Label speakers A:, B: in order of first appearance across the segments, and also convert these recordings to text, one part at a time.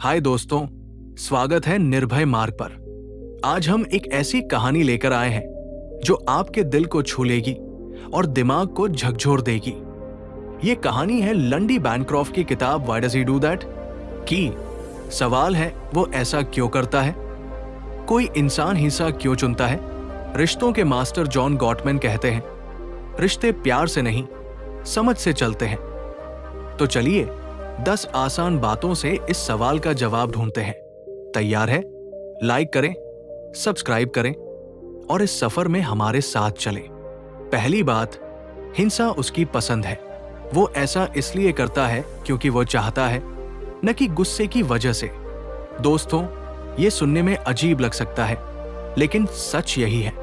A: हाय दोस्तों, स्वागत है निर्भय मार्ग पर। आज हम एक ऐसी कहानी लेकर आए हैं जो आपके दिल को छू लेगी और दिमाग को झकझोर देगी। ये कहानी है लंडी बैनक्रॉफ्ट की किताब why does he do that की। सवाल है, वो ऐसा क्यों करता है? कोई इंसान हिंसा क्यों चुनता है? रिश्तों के मास्टर जॉन गॉटमैन कहते हैं, रिश्ते प्यार से नहीं, समझ से चलते हैं। तो चलिए 10 आसान बातों से इस सवाल का जवाब ढूंढते हैं। तैयार है? लाइक करें, सब्सक्राइब करें और इस सफर में हमारे साथ चलें। पहली बात, हिंसा उसकी पसंद है। वो ऐसा इसलिए करता है क्योंकि वो चाहता है, न कि गुस्से की वजह से। दोस्तों, ये सुनने में अजीब लग सकता है, लेकिन सच यही है।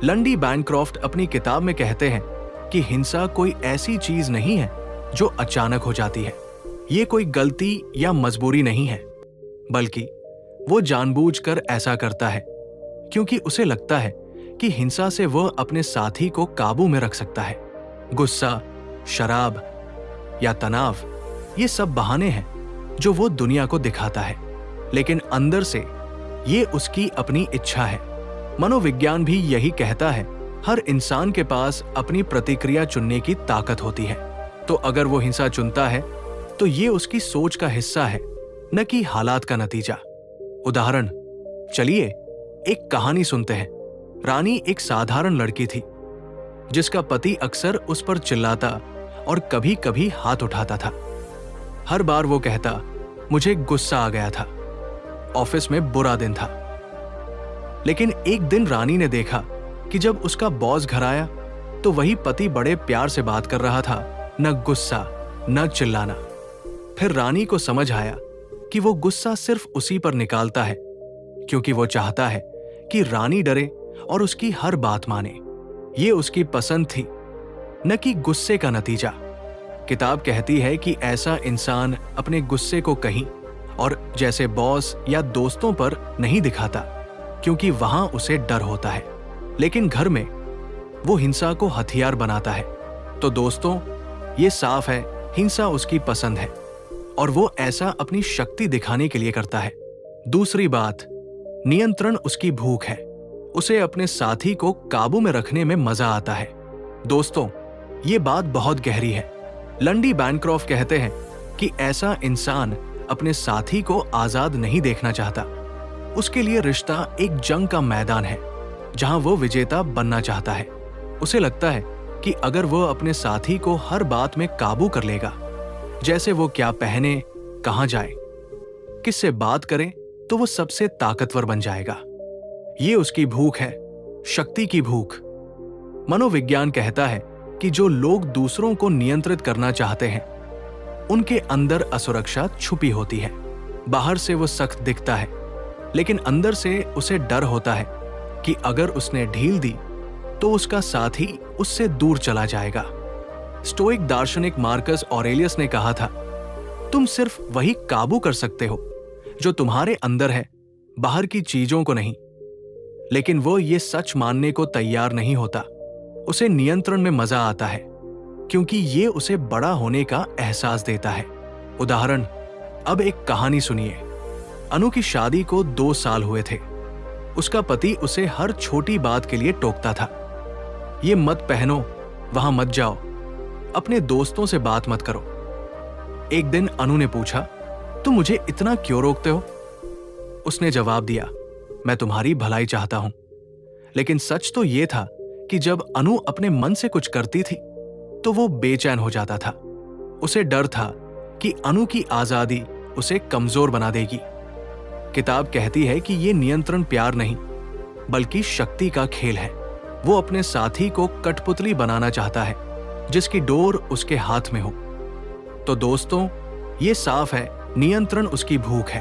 A: लंडी बैनक्रॉफ्ट अपनी किताब में कहते हैं कि हिंसा कोई ऐसी चीज नहीं है जो अचानक हो जाती है। ये कोई गलती या मजबूरी नहीं है, बल्कि वो जानबूझकर ऐसा करता है क्योंकि उसे लगता है कि हिंसा से वह अपने साथी को काबू में रख सकता है। गुस्सा, शराब या तनाव, ये सब बहाने हैं जो वो दुनिया को दिखाता है, लेकिन अंदर से ये उसकी अपनी इच्छा है। मनोविज्ञान भी यही कहता है, हर इंसान के पास अपनी प्रतिक्रिया चुनने की ताकत होती है। तो अगर वो हिंसा चुनता है तो ये उसकी सोच का हिस्सा है, न कि हालात का नतीजा। उदाहरण, चलिए एक कहानी सुनते हैं। रानी एक साधारण लड़की थी जिसका पति अक्सर उस पर चिल्लाता और कभी कभी हाथ उठाता था। हर बार वो कहता, मुझे गुस्सा आ गया था, ऑफिस में बुरा दिन था। लेकिन एक दिन रानी ने देखा कि जब उसका बॉस घर आया तो वही पति बड़े प्यार से बात कर रहा था, न गुस्सा न चिल्लाना। फिर रानी को समझ आया कि वो गुस्सा सिर्फ उसी पर निकालता है क्योंकि वो चाहता है कि रानी डरे और उसकी हर बात माने। ये उसकी पसंद थी, न कि गुस्से का नतीजा। किताब कहती है कि ऐसा इंसान अपने गुस्से को कहीं और जैसे बॉस या दोस्तों पर नहीं दिखाता क्योंकि वहां उसे डर होता है, लेकिन घर में वो हिंसा को हथियार बनाता है। तो दोस्तों, ये साफ है, हिंसा उसकी पसंद है और वो ऐसा अपनी शक्ति दिखाने के लिए करता है। दूसरी बात, नियंत्रण उसकी भूख है। उसे अपने साथी को काबू में रखने में मजा आता है। दोस्तों, ये बात बहुत गहरी है। लंडी बैनक्रॉफ्ट कहते हैं कि ऐसा इंसान अपने साथी को आजाद नहीं देखना चाहता। उसके लिए रिश्ता एक जंग का मैदान है जहां वो विजेता बनना चाहता है। उसे लगता है कि अगर वो अपने साथी को हर बात में काबू कर लेगा, जैसे वो क्या पहने, कहां जाए, किससे बात करे, तो वो सबसे ताकतवर बन जाएगा। ये उसकी भूख है, शक्ति की भूख। मनोविज्ञान कहता है कि जो लोग दूसरों को नियंत्रित करना चाहते हैं, उनके अंदर असुरक्षा छुपी होती है। बाहर से वो सख्त दिखता है, लेकिन अंदर से उसे डर होता है कि अगर उसने ढील दी तो उसका साथी उससे दूर चला जाएगा। स्टोइक दार्शनिक मार्कस ऑरेलियस ने कहा था, तुम सिर्फ वही काबू कर सकते हो जो तुम्हारे अंदर है, बाहर की चीजों को नहीं। लेकिन वो ये सच मानने को तैयार नहीं होता। उसे नियंत्रण में मजा आता है क्योंकि ये उसे बड़ा होने का एहसास देता है। उदाहरण, अब एक कहानी सुनिए। अनु की शादी को 2 साल हुए थे। उसका पति उसे हर छोटी बात के लिए टोकता था। ये मत पहनो, वहां मत जाओ, अपने दोस्तों से बात मत करो। एक दिन अनु ने पूछा, तुम मुझे इतना क्यों रोकते हो? उसने जवाब दिया, मैं तुम्हारी भलाई चाहता हूं। लेकिन सच तो यह था कि जब अनु अपने मन से कुछ करती थी तो वो बेचैन हो जाता था। उसे डर था कि अनु की आजादी उसे कमजोर बना देगी। किताब कहती है कि यह नियंत्रण प्यार नहीं, बल्कि शक्ति का खेल है। वो अपने साथी को कठपुतली बनाना चाहता है जिसकी डोर उसके हाथ में हो। तो दोस्तों, ये साफ है, नियंत्रण उसकी भूख है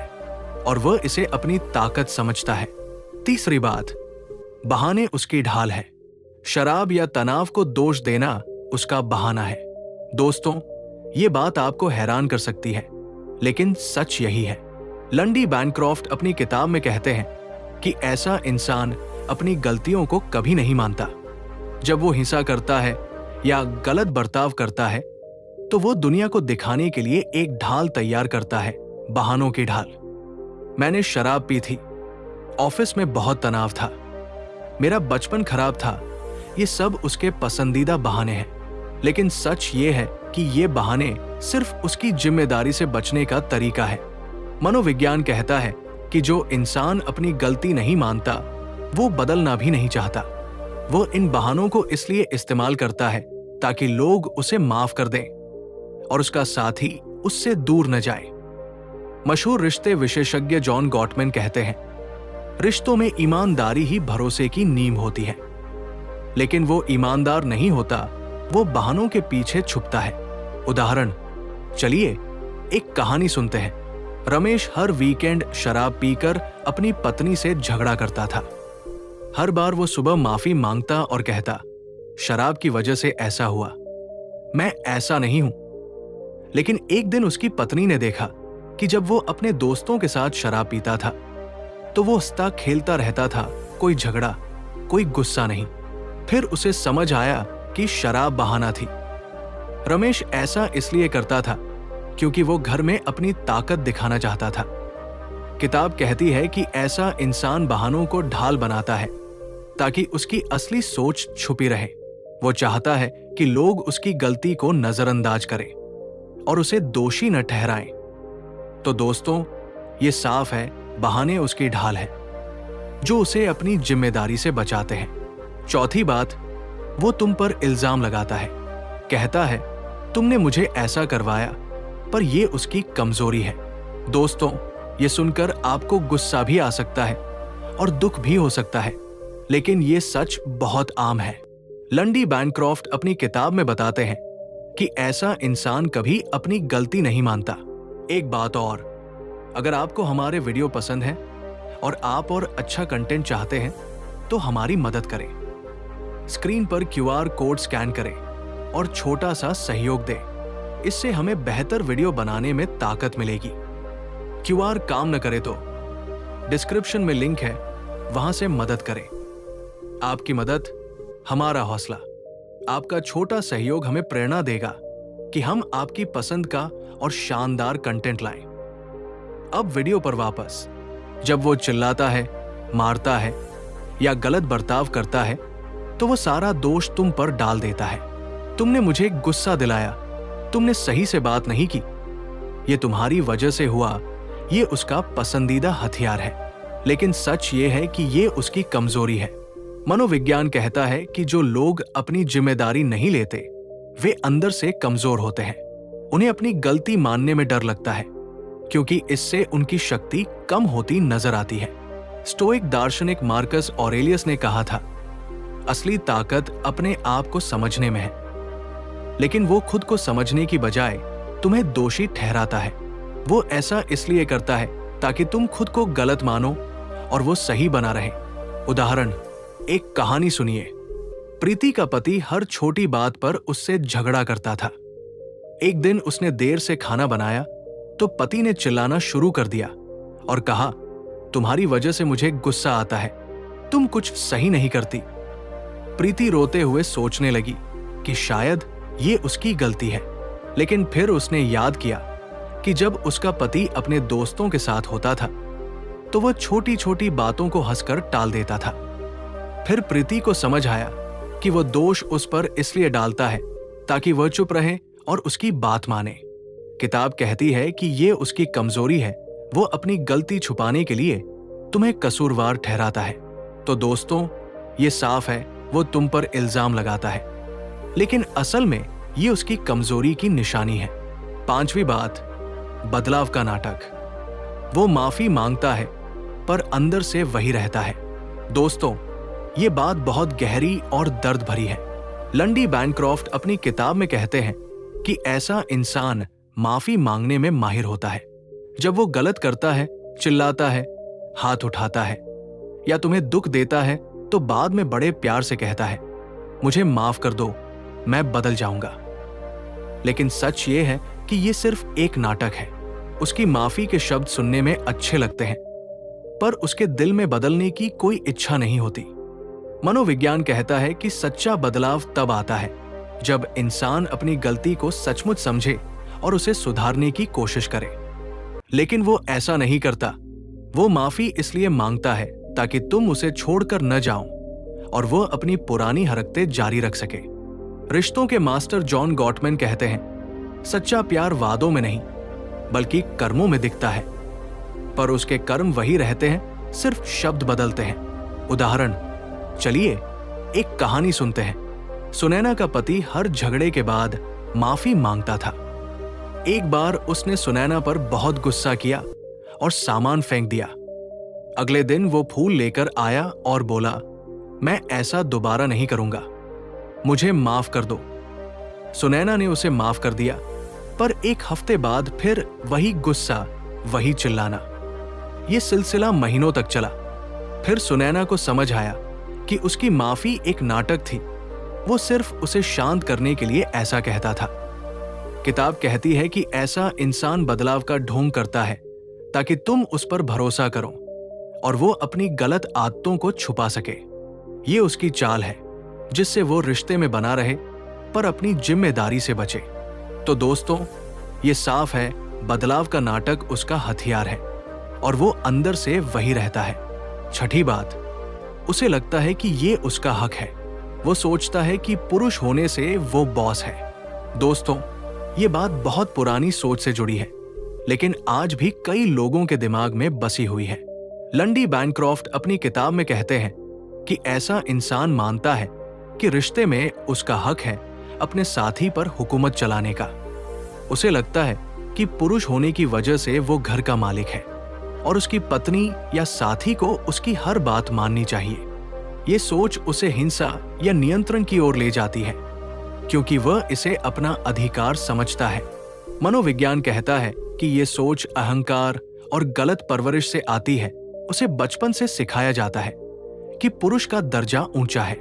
A: और वह इसे अपनी ताकत समझता है। तीसरी बात, बहाने उसकी ढाल है। शराब या तनाव को दोष देना उसका बहाना है। दोस्तों, ये बात आपको हैरान कर सकती है, लेकिन सच यही है। लंडी बैनक्रॉफ्ट अपनी किताब में कहते हैं कि ऐसा इंसान अपनी गलतियों को कभी नहीं मानता। जब वो हिंसा करता है या गलत बर्ताव करता है तो वो दुनिया को दिखाने के लिए एक ढाल तैयार करता है, बहानों की ढाल। मैंने शराब पी थी, ऑफिस में बहुत तनाव था, मेरा बचपन खराब था। ये सब उसके पसंदीदा बहाने हैं, लेकिन सच ये है कि ये बहाने सिर्फ उसकी जिम्मेदारी से बचने का तरीका है। मनोविज्ञान कहता है कि जो इंसान अपनी गलती नहीं मानता, वो बदलना भी नहीं चाहता। वो इन बहानों को इसलिए इस्तेमाल करता है ताकि लोग उसे माफ कर दें और उसका साथी उससे दूर न जाए। मशहूर रिश्ते विशेषज्ञ जॉन गॉटमैन कहते हैं, रिश्तों में ईमानदारी ही भरोसे की नींव होती है। लेकिन वो ईमानदार नहीं होता, वो बहानों के पीछे छुपता है। उदाहरण, चलिए एक कहानी सुनते हैं। रमेश हर वीकेंड शराब पीकर अपनी पत्नी से झगड़ा करता था। हर बार वो सुबह माफी मांगता और कहता, शराब की वजह से ऐसा हुआ, मैं ऐसा नहीं हूं। लेकिन एक दिन उसकी पत्नी ने देखा कि जब वो अपने दोस्तों के साथ शराब पीता था तो वो हंसता खेलता रहता था, कोई झगड़ा, कोई गुस्सा नहीं। फिर उसे समझ आया कि शराब बहाना थी। रमेश ऐसा इसलिए करता था क्योंकि वो घर में अपनी ताकत दिखाना चाहता था। किताब कहती है कि ऐसा इंसान बहानों को ढाल बनाता है ताकि उसकी असली सोच छुपी रहे। वो चाहता है कि लोग उसकी गलती को नजरअंदाज करें और उसे दोषी न ठहराएं। तो दोस्तों, ये साफ है, बहाने उसकी ढाल है जो उसे अपनी जिम्मेदारी से बचाते हैं। चौथी बात, वो तुम पर इल्जाम लगाता है, कहता है तुमने मुझे ऐसा करवाया, पर यह उसकी कमजोरी है। दोस्तों, ये सुनकर आपको गुस्सा भी आ सकता है और दुख भी हो सकता है, लेकिन ये सच बहुत आम है। लंडी बैनक्रॉफ्ट अपनी किताब में बताते हैं कि ऐसा इंसान कभी अपनी गलती नहीं मानता। एक बात और, अगर आपको हमारे वीडियो पसंद है और आप और अच्छा कंटेंट चाहते हैं तो हमारी मदद करें। स्क्रीन पर QR कोड स्कैन करें और छोटा सा सहयोग दें। इससे हमें बेहतर वीडियो बनाने में ताकत मिलेगी। QR काम न करे तो डिस्क्रिप्शन में लिंक है, वहां से मदद करें। आपकी मदद हमारा हौसला। आपका छोटा सहयोग हमें प्रेरणा देगा कि हम आपकी पसंद का और शानदार कंटेंट लाएं। अब वीडियो पर वापस। जब वो चिल्लाता है, मारता है या गलत बर्ताव करता है तो वो सारा दोष तुम पर डाल देता है। तुमने मुझे गुस्सा दिलाया, तुमने सही से बात नहीं की, ये तुम्हारी वजह से हुआ। ये उसका पसंदीदा हथियार है, लेकिन सच ये है कि ये उसकी कमजोरी है। मनोविज्ञान कहता है कि जो लोग अपनी जिम्मेदारी नहीं लेते वे अंदर से कमजोर होते हैं। उन्हें अपनी गलती मानने में डर लगता है क्योंकि इससे उनकी शक्ति कम होती नजर आती है। स्टोइक दार्शनिक मार्कस ऑरेलियस ने कहा था, असली ताकत अपने आप को समझने में है, लेकिन वो खुद को समझने की बजाय तुम्हें दोषी ठहराता है। वो ऐसा इसलिए करता है ताकि तुम खुद को गलत मानो और वो सही बना रहे। उदाहरण, एक कहानी सुनिए। प्रीति का पति हर छोटी बात पर उससे झगड़ा करता था। एक दिन उसने देर से खाना बनाया तो पति ने चिल्लाना शुरू कर दिया और कहा, तुम्हारी वजह से मुझे गुस्सा आता है, तुम कुछ सही नहीं करती। प्रीति रोते हुए सोचने लगी कि शायद ये उसकी गलती है, लेकिन फिर उसने याद किया कि जब उसका पति अपने दोस्तों के साथ होता था तो वह छोटी छोटी बातों को हंसकर टाल देता था। फिर प्रीति को समझ आया कि वह दोष उस पर इसलिए डालता है ताकि वह चुप रहे और उसकी बात माने। किताब कहती है कि ये उसकी कमजोरी है। वो अपनी गलती छुपाने के लिए तुम्हें कसूरवार ठहराता है। तो दोस्तों, ये साफ है, वो तुम पर इल्जाम लगाता है, लेकिन असल में ये उसकी कमजोरी की निशानी है। पांचवी बात, बदलाव का नाटक। वो माफी मांगता है पर अंदर से वही रहता है। दोस्तों, ये बात बहुत गहरी और दर्द भरी है। लंडी बैनक्रॉफ्ट अपनी किताब में कहते हैं कि ऐसा इंसान माफी मांगने में माहिर होता है। जब वो गलत करता है, चिल्लाता है, हाथ उठाता है या तुम्हें दुख देता है तो बाद में बड़े प्यार से कहता है, मुझे माफ कर दो, मैं बदल जाऊंगा। लेकिन सच ये है कि ये सिर्फ एक नाटक है। उसकी माफी के शब्द सुनने में अच्छे लगते हैं, पर उसके दिल में बदलने की कोई इच्छा नहीं होती। मनोविज्ञान कहता है कि सच्चा बदलाव तब आता है जब इंसान अपनी गलती को सचमुच समझे और उसे सुधारने की कोशिश करे। लेकिन वो ऐसा नहीं करता। वो माफी इसलिए मांगता है ताकि तुम उसे छोड़कर न जाओ और वो अपनी पुरानी हरकतें जारी रख सके। रिश्तों के मास्टर जॉन गॉटमैन कहते हैं, सच्चा प्यार वादों में नहीं बल्कि कर्मों में दिखता है, पर उसके कर्म वही रहते हैं, सिर्फ शब्द बदलते हैं। उदाहरण, चलिए एक कहानी सुनते हैं। सुनैना का पति हर झगड़े के बाद माफी मांगता था। एक बार उसने सुनैना पर बहुत गुस्सा किया और सामान फेंक दिया। अगले दिन वो फूल लेकर आया और बोला, मैं ऐसा दोबारा नहीं करूंगा, मुझे माफ कर दो। सुनैना ने उसे माफ कर दिया, पर एक हफ्ते बाद फिर वही गुस्सा, वही चिल्लाना। ये सिलसिला महीनों तक चला। फिर सुनैना को समझ आया कि उसकी माफी एक नाटक थी। वो सिर्फ उसे शांत करने के लिए ऐसा कहता था। किताब कहती है कि ऐसा इंसान बदलाव का ढोंग करता है ताकि तुम उस पर भरोसा करो और वो अपनी गलत आदतों को छुपा सके। ये उसकी चाल है जिससे वो रिश्ते में बना रहे पर अपनी जिम्मेदारी से बचे। तो दोस्तों, ये साफ है, बदलाव का नाटक उसका हथियार है और वो अंदर से वही रहता है। छठी बात, उसे लगता है कि ये उसका हक है। वो सोचता है कि पुरुष होने से वो बॉस है। दोस्तों, ये बात बहुत पुरानी सोच से जुड़ी है, लेकिन आज भी कई लोगों के दिमाग में बसी हुई है। लंडी बैनक्रॉफ्ट अपनी किताब में कहते हैं कि ऐसा इंसान मानता है कि रिश्ते में उसका हक है अपने साथी पर हुकूमत चलाने का। उसे लगता है कि पुरुष होने की वजह से वो घर का मालिक है और उसकी पत्नी या साथी को उसकी हर बात माननी चाहिए। ये सोच उसे हिंसा या नियंत्रण की ओर ले जाती है, क्योंकि वह इसे अपना अधिकार समझता है। मनोविज्ञान कहता है कि ये सोच अहंकार और गलत परवरिश से आती है। उसे बचपन से सिखाया जाता है कि पुरुष का दर्जा ऊंचा है,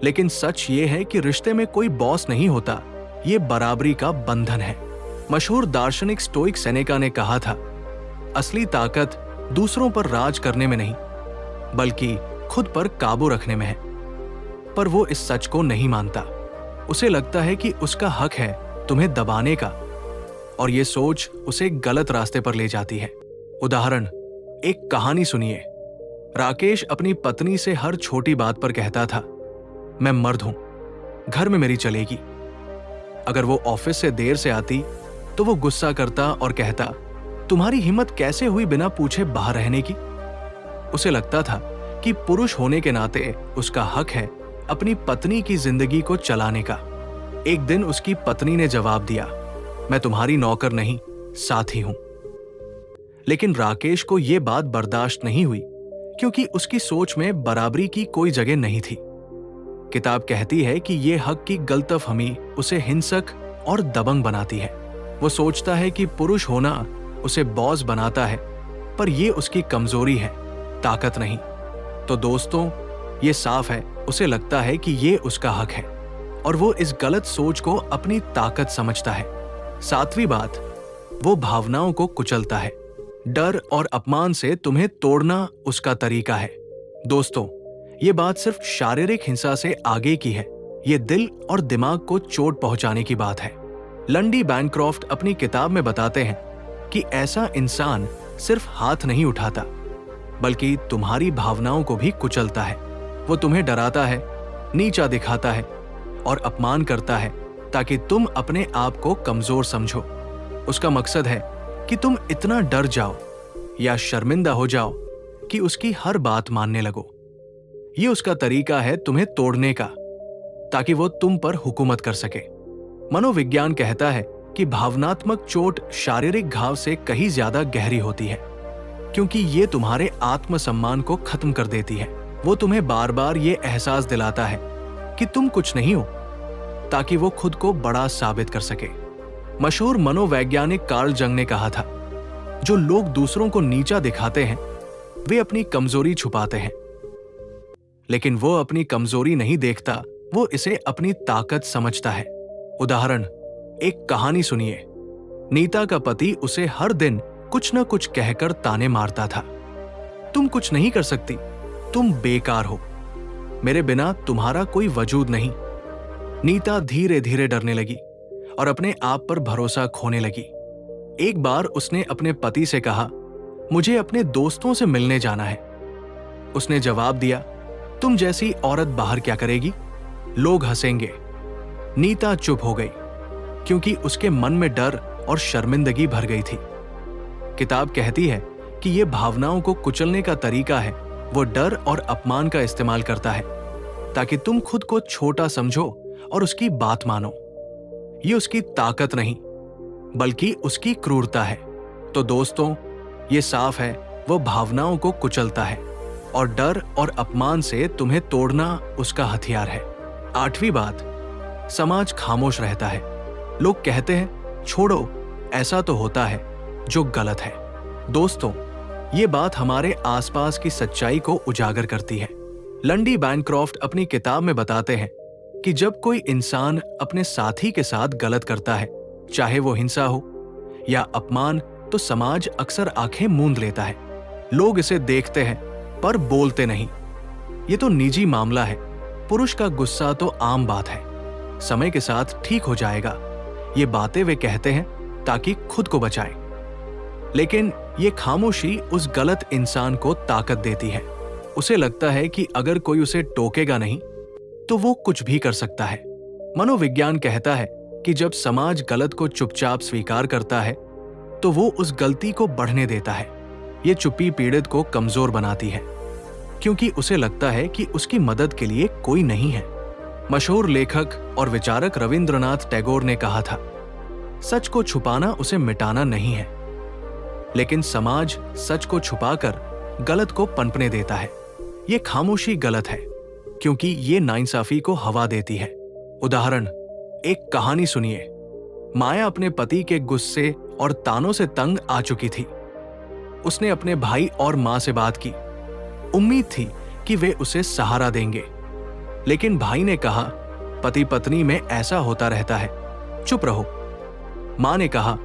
A: लेकिन सच ये है कि रिश्ते में कोई बॉस नहीं होता, ये बराबरी का बंधन है। मशहूर दार्शनिक स्टोइक सेनेका ने कहा था, असली ताकत दूसरों पर राज करने में नहीं बल्कि खुद पर काबू रखने में है। पर वो इस सच को नहीं मानता। उसे लगता है कि उसका हक है तुम्हें दबाने का, और ये सोच उसे गलत रास्ते पर ले जाती है। उदाहरण, एक कहानी सुनिए। राकेश अपनी पत्नी से हर छोटी बात पर कहता था, मैं मर्द हूं, घर में मेरी चलेगी। अगर वो ऑफिस से देर से आती तो वो गुस्सा करता और कहता, तुम्हारी हिम्मत कैसे हुई बिना पूछे बाहर रहने की। उसे लगता था कि पुरुष होने के नाते उसका हक है अपनी पत्नी की जिंदगी को चलाने का। एक दिन उसकी पत्नी ने जवाब दिया, मैं तुम्हारी नौकर नहीं, साथी हूं। लेकिन राकेश को यह बात बर्दाश्त नहीं हुई, क्योंकि उसकी सोच में बराबरी की कोई जगह नहीं थी। किताब कहती है कि यह हक की गलतफहमी उसे हिंसक और दबंग बनाती है। वो सोचता है कि पुरुष होना उसे बॉस बनाता है, पर यह उसकी कमजोरी है, ताकत नहीं। तो दोस्तों, ये साफ है, उसे लगता है कि ये उसका हक है और वो इस गलत सोच को अपनी ताकत समझता है। सातवीं बात, वो भावनाओं को कुचलता है। डर और अपमान से तुम्हें तोड़ना उसका तरीका है। दोस्तों, ये बात सिर्फ शारीरिक हिंसा से आगे की है। ये दिल और दिमाग को चोट पहुंचाने की बात है। लंडी बैनक्रॉफ्ट अपनी किताब में बताते हैं कि ऐसा इंसान सिर्फ हाथ नहीं उठाता बल्कि तुम्हारी भावनाओं को भी कुचलता है। वो तुम्हें डराता है, नीचा दिखाता है और अपमान करता है ताकि तुम अपने आप को कमजोर समझो। उसका मकसद है कि तुम इतना डर जाओ या शर्मिंदा हो जाओ कि उसकी हर बात मानने लगो। ये उसका तरीका है तुम्हें तोड़ने का, ताकि वो तुम पर हुकूमत कर सके। मनोविज्ञान कहता है कि भावनात्मक चोट शारीरिक घाव से कहीं ज्यादा गहरी होती है, क्योंकि ये तुम्हारे आत्मसम्मान को खत्म कर देती है। वो तुम्हें बार बार ये एहसास दिलाता है कि तुम कुछ नहीं हो, ताकि वो खुद को बड़ा साबित कर सके। मशहूर मनोवैज्ञानिक कार्ल जंग ने कहा था, जो लोग दूसरों को नीचा दिखाते हैं वे अपनी कमजोरी छुपाते हैं, लेकिन वो अपनी कमजोरी नहीं देखता, वो इसे अपनी ताकत समझता है। उदाहरण, एक कहानी सुनिए। नीता का पति उसे हर दिन कुछ न कुछ कहकर ताने मारता था, तुम कुछ नहीं कर सकती, तुम बेकार हो, मेरे बिना तुम्हारा कोई वजूद नहीं। नीता धीरे धीरे डरने लगी और अपने आप पर भरोसा खोने लगी। एक बार उसने अपने पति से कहा, मुझे अपने दोस्तों से मिलने जाना है। उसने जवाब दिया, तुम जैसी औरत बाहर क्या करेगी? लोग हंसेंगे। नीता चुप हो गई क्योंकि उसके मन में डर और शर्मिंदगी भर गई थी। किताब कहती है कि यह भावनाओं को कुचलने का तरीका है। वो डर और अपमान का इस्तेमाल करता है ताकि तुम खुद को छोटा समझो और उसकी बात मानो। ये उसकी ताकत नहीं बल्कि उसकी क्रूरता है। तो दोस्तों, ये साफ है वो भावनाओं को कुचलता है और डर और अपमान से तुम्हें तोड़ना उसका हथियार है। 8वीं बात, समाज खामोश रहता है। लोग कहते हैं छोड़ो, ऐसा तो होता है, जो गलत है। दोस्तों, ये बात हमारे आसपास की सच्चाई को उजागर करती है। लंडी बैनक्रॉफ्ट अपनी किताब में बताते हैं कि जब कोई इंसान अपने साथी के साथ गलत करता है, चाहे वो हिंसा हो या अपमान, तो समाज अक्सर आंखें मूंद लेता है। लोग इसे देखते हैं पर बोलते नहीं। ये तो निजी मामला है। पुरुष का गुस्सा तो आम बात है, समय के साथ ठीक हो जाएगा। ये बातें वे कहते हैं ताकि खुद को बचाएं। लेकिन ये खामोशी उस गलत इंसान को ताकत देती है। उसे लगता है कि अगर कोई उसे टोकेगा नहीं तो वो कुछ भी कर सकता है। मनोविज्ञान कहता है कि जब समाज गलत को चुपचाप स्वीकार करता है तो वो उस गलती को बढ़ने देता है। ये चुप्पी पीड़ित को कमजोर बनाती है क्योंकि उसे लगता है कि उसकी मदद के लिए कोई नहीं है। मशहूर लेखक और विचारक रविंद्रनाथ टैगोर ने कहा था, सच को छुपाना उसे मिटाना नहीं है, लेकिन समाज सच को छुपाकर गलत को पनपने देता है। ये खामोशी गलत है क्योंकि ये नाइंसाफी को हवा देती है। उदाहरण, एक कहानी सुनिए। माया अपने पति के गुस्से और तानों से तंग आ चुकी थी। उसने अपने भाई और मां से बात की। उम्मीद थी कि वे उसे सहारा देंगे, लेकिन भाई ने कहा, पति पत्नी में ऐसा होता रहता है, चुप रहो। मां ने कहा,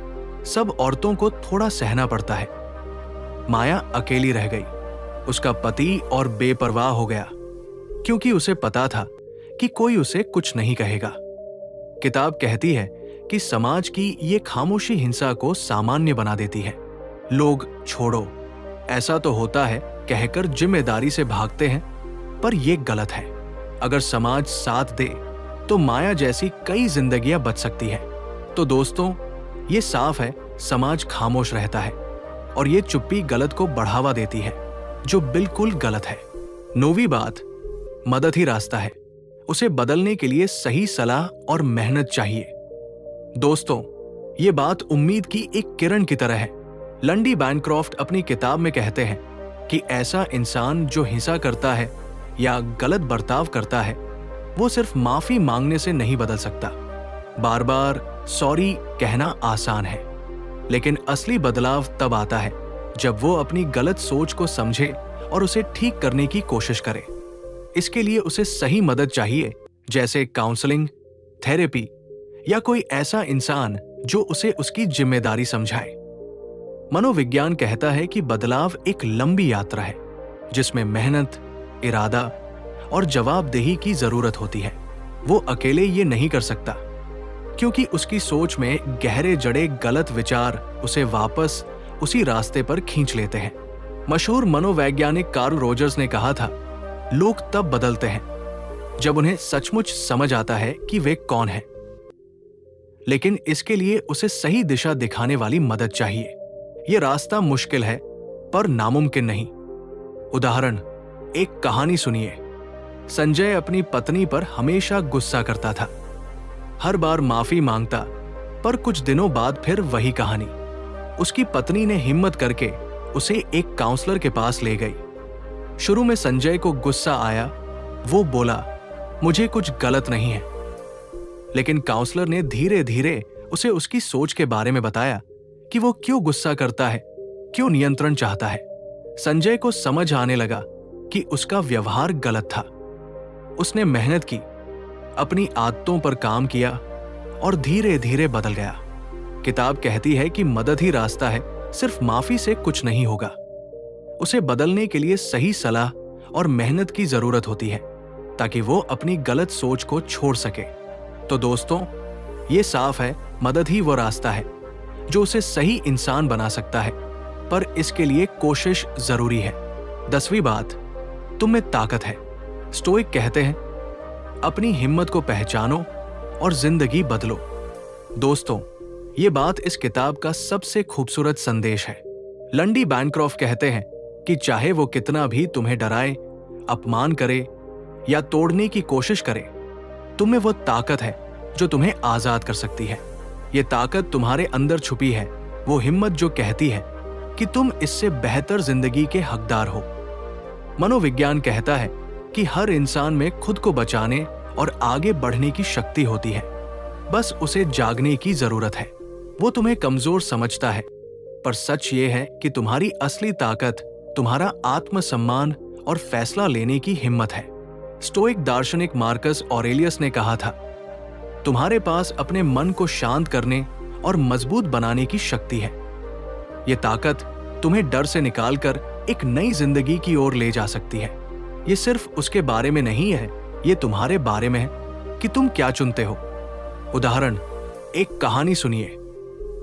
A: सब औरतों को थोड़ा सहना पड़ता है। माया अकेली रह गई। उसका पति और बेपरवाह हो गया क्योंकि उसे पता था कि कोई उसे कुछ नहीं कहेगा। किताब कहती है कि समाज की ये खामोशी हिंसा को सामान्य बना देती है। लोग छोड़ो, ऐसा तो होता है कहकर जिम्मेदारी से भागते हैं, पर यह गलत है। अगर समाज साथ दे तो माया जैसी कई जिंदगियां बच सकती है। तो दोस्तों, ये साफ है समाज खामोश रहता है और ये चुप्पी गलत को बढ़ावा देती है, जो बिल्कुल गलत है। 9वीं बात, मदद ही रास्ता है। उसे बदलने के लिए सही सलाह और मेहनत चाहिए। दोस्तों, ये बात उम्मीद की एक किरण की तरह है। लंडी बैनक्रॉफ्ट अपनी किताब में कहते हैं कि ऐसा इंसान जो हिंसा करता है या गलत बर्ताव करता है, वो सिर्फ माफी मांगने से नहीं बदल सकता। बार बार सॉरी कहना आसान है, लेकिन असली बदलाव तब आता है जब वो अपनी गलत सोच को समझे और उसे ठीक करने की कोशिश करे। इसके लिए उसे सही मदद चाहिए, जैसे काउंसलिंग, थेरेपी या कोई ऐसा इंसान जो उसे उसकी जिम्मेदारी समझाए। मनोविज्ञान कहता है कि बदलाव एक लंबी यात्रा है जिसमें मेहनत, इरादा और जवाबदेही की जरूरत होती है। वो अकेले ये नहीं कर सकता क्योंकि उसकी सोच में गहरे जड़े गलत विचार उसे वापस उसी रास्ते पर खींच लेते हैं। मशहूर मनोवैज्ञानिक कार्ल रोजर्स ने कहा था, लोग तब बदलते हैं जब उन्हें सचमुच समझ आता है कि वे कौन हैं, लेकिन इसके लिए उसे सही दिशा दिखाने वाली मदद चाहिए। यह रास्ता मुश्किल है पर नामुमकिन नहीं। उदाहरण, एक कहानी सुनिए। संजय अपनी पत्नी पर हमेशा गुस्सा करता था, हर बार माफी मांगता, पर कुछ दिनों बाद फिर वही कहानी। उसकी पत्नी ने हिम्मत करके उसे एक काउंसलर के पास ले गई। शुरू में संजय को गुस्सा आया। वो बोला, मुझे कुछ गलत नहीं है, लेकिन काउंसलर ने धीरे धीरे उसे उसकी सोच के बारे में बताया कि वो क्यों गुस्सा करता है, क्यों नियंत्रण चाहता है। संजय को समझ आने लगा कि उसका व्यवहार गलत था। उसने मेहनत की, अपनी आदतों पर काम किया और धीरे धीरे बदल गया। किताब कहती है कि मदद ही रास्ता है, सिर्फ माफी से कुछ नहीं होगा। उसे बदलने के लिए सही सलाह और मेहनत की जरूरत होती है ताकि वो अपनी गलत सोच को छोड़ सके। तो दोस्तों, ये साफ है, मदद ही वो रास्ता है जो उसे सही इंसान बना सकता है, पर इसके लिए कोशिश जरूरी है। 10वीं बात, तुम में ताकत है। स्टोइक कहते हैं, अपनी हिम्मत को पहचानो और जिंदगी बदलो। दोस्तों, ये बात इस किताब का सबसे खूबसूरत संदेश है। लंडी बैनक्रॉफ्ट कहते हैं कि चाहे वो कितना भी तुम्हें डराए, अपमान करे या तोड़ने की कोशिश करे, तुम में वो ताकत है जो तुम्हें आजाद कर सकती है। ये ताकत तुम्हारे अंदर छुपी है, वो हिम्मत जो कहती है कि तुम इससे बेहतर जिंदगी के हकदार हो। मनोविज्ञान कहता है कि हर इंसान में खुद को बचाने और आगे बढ़ने की शक्ति होती है, बस उसे जागने की जरूरत है। वो तुम्हें कमजोर समझता है, पर सच ये है कि तुम्हारी असली ताकत तुम्हारा आत्मसम्मान और फैसला लेने की हिम्मत है। स्टोइक दार्शनिक मार्कस ऑरेलियस ने कहा था, तुम्हारे पास अपने मन को शांत करने और मजबूत बनाने की शक्ति है। यह ताकत तुम्हें डर से निकालकर एक नई जिंदगी की ओर ले जा सकती है। ये सिर्फ उसके बारे में नहीं है, ये तुम्हारे बारे में है कि तुम क्या चुनते हो। उदाहरण, एक कहानी सुनिए।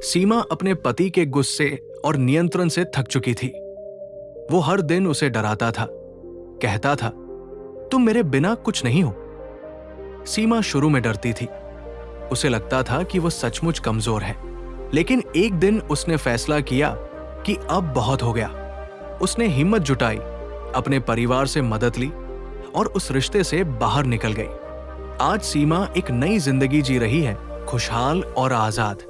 A: सीमा अपने पति के गुस्से और नियंत्रण से थक चुकी थी। वो हर दिन उसे डराता था, कहता था, तुम मेरे बिना कुछ नहीं हो। सीमा शुरू में डरती थी, उसे लगता था कि वो सचमुच कमजोर है। लेकिन एक दिन उसने फैसला किया कि अब बहुत हो गया। उसने हिम्मत जुटाई, अपने परिवार से मदद ली और उस रिश्ते से बाहर निकल गई। आज सीमा एक नई जिंदगी जी रही है, खुशहाल और आजाद।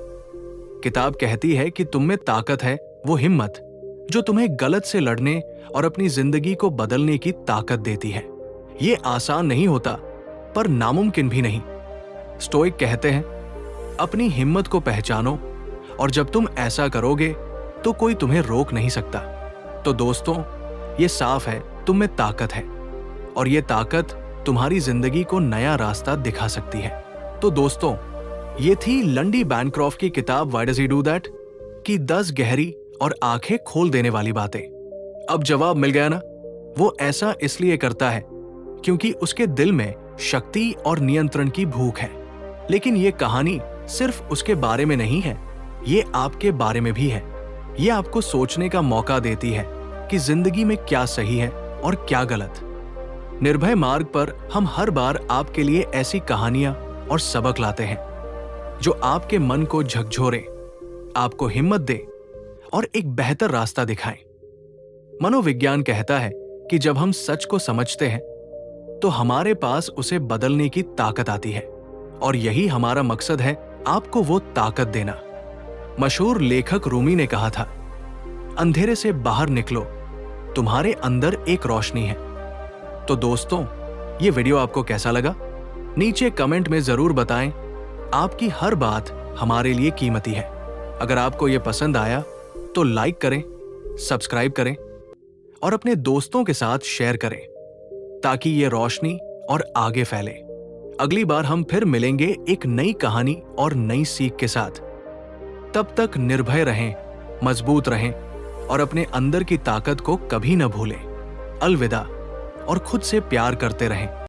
A: किताब कहती है कि तुम में ताकत है, वो हिम्मत जो तुम्हें गलत से लड़ने और अपनी जिंदगी को बदलने की ताकत देती है। ये आसान नहीं होता, पर नामुमकिन भी नहीं। स्टोइक कहते हैं, अपनी हिम्मत को पहचानो और जब तुम ऐसा करोगे तो कोई तुम्हें रोक नहीं सकता। तो दोस्तों, ये साफ है, तुम में ताकत है और ये ताकत तुम्हारी जिंदगी को नया रास्ता दिखा सकती है। तो दोस्तों, ये थी लंडी बैनक्रॉफ्ट की किताब why does he do that की 10 गहरी और आंखें खोल देने वाली बातें। अब जवाब मिल गया ना? वो ऐसा इसलिए करता है क्योंकि उसके दिल में शक्ति और नियंत्रण की भूख है। लेकिन ये कहानी सिर्फ उसके बारे में नहीं है, ये आपके बारे में भी है। ये आपको सोचने का मौका देती है कि जिंदगी में क्या सही है और क्या गलत। निर्भय मार्ग पर हम हर बार आपके लिए ऐसी कहानियां और सबक लाते हैं जो आपके मन को झकझोरे, आपको हिम्मत दे और एक बेहतर रास्ता दिखाएं। मनोविज्ञान कहता है कि जब हम सच को समझते हैं तो हमारे पास उसे बदलने की ताकत आती है और यही हमारा मकसद है, आपको वो ताकत देना। मशहूर लेखक रूमी ने कहा था, अंधेरे से बाहर निकलो, तुम्हारे अंदर एक रोशनी है। तो दोस्तों, ये वीडियो आपको कैसा लगा? नीचे कमेंट में जरूर बताएं। आपकी हर बात हमारे लिए कीमती है। अगर आपको ये पसंद आया तो लाइक करें, सब्सक्राइब करें और अपने दोस्तों के साथ शेयर करें ताकि ये रोशनी और आगे फैले। अगली बार हम फिर मिलेंगे एक नई कहानी और नई सीख के साथ। तब तक निर्भय रहें, मजबूत रहें और अपने अंदर की ताकत को कभी न भूलें। अलविदा और खुद से प्यार करते रहें।